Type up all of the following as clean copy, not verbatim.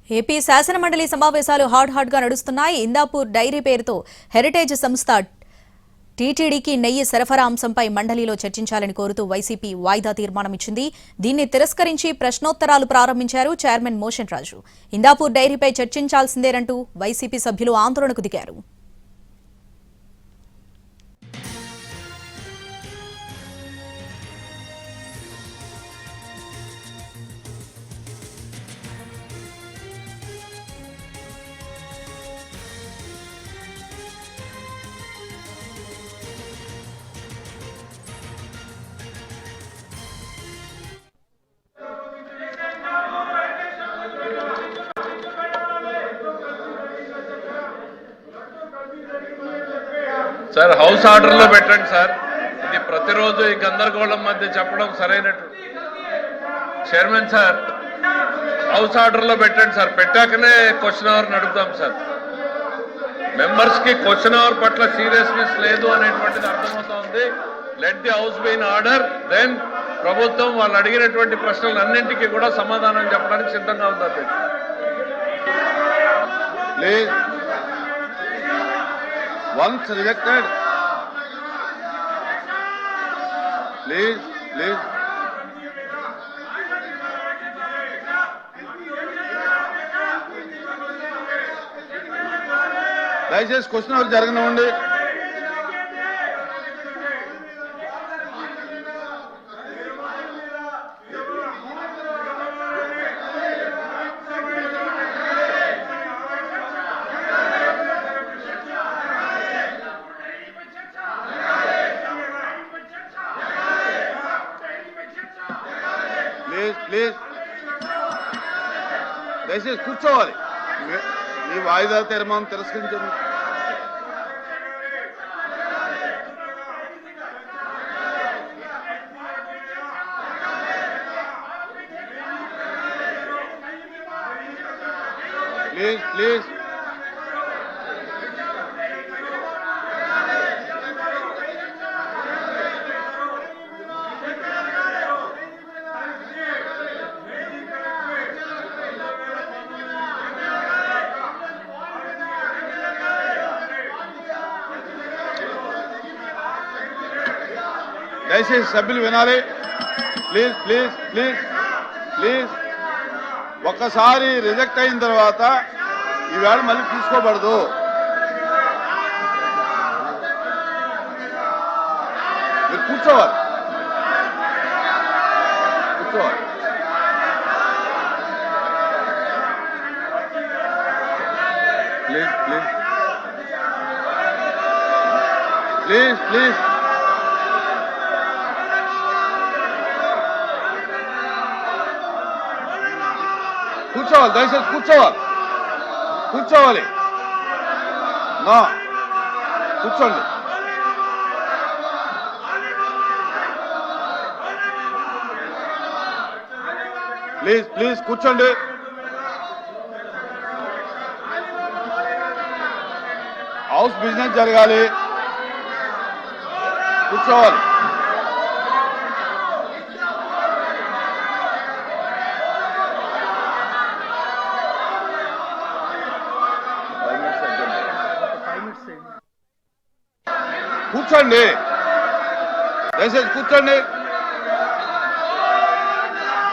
AP శాసనమండలి సమావేశాలు hot గా నడుస్తున్నాయి. ఇందాపూర్ డైరీ పేరుతో హెరిటేజ్ సంస్థ టీటీడీకి నెయ్యి సరఫరా అంశంపై మండలిలో చర్చించాలని కోరుతూ వైసీపీ వాయిదా తీర్మానం ఇచ్చింది. దీన్ని తిరస్కరించి ప్రశ్నోత్తరాలు ప్రారంభించారు చైర్మన్ మోషన్ రాజు. ఇందాపూర్ డైరీపై చర్చించాల్సిందేనంటూ వైసీపీ సభ్యులు ఆందోళనకు దిగారు. సార్ హౌస్ ఆర్డర్లో పెట్టండి సార్. ఇది ప్రతిరోజు ఈ గందరగోళం మధ్య చెప్పడం సరైనట్టు. చైర్మన్ సార్ హౌస్ ఆర్డర్లో పెట్టండి సార్. పెట్టాకనే క్వశ్చన్ అవర్ నడుపుదాం సార్. మెంబర్స్ కి క్వశ్చన్ అవర్ పట్ల సీరియస్నెస్ లేదు అనేటువంటిది అర్థమవుతా ఉంది. Let the house be in order. Then ప్రభుత్వం వాళ్ళు అడిగినటువంటి ప్రశ్నలన్నింటికీ కూడా సమాధానం చెప్పడానికి సిద్ధంగా ఉంది. Once rejected, please. దయచేసి క్వశ్చన్ అవర్ జరగనివ్వండి. ప్లీజ్ దయచేసి కూర్చోవాలి. మీ వాయిదా తీర్మానం తిరస్కరించండి. ప్లీజ్ దయచేసి సభ్యులు వినాలి. ప్లీజ్ ఒక్కసారి రిజెక్ట్ అయిన తర్వాత ఈవేళ మళ్ళీ తీసుకోబడదు. మీరు కూర్చోవాలి. ప్లీజ్ కూర్చోవాలి. దయచేసి కూర్చోవాలి. నా కూర్చోండి. ప్లీజ్ కూర్చోండి. హౌస్ బిజినెస్ జరగాలి. కూర్చోవాలి. కూర్చోండి. దయచేసి కూర్చోండి.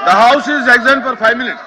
The house is exam for 5 minutes.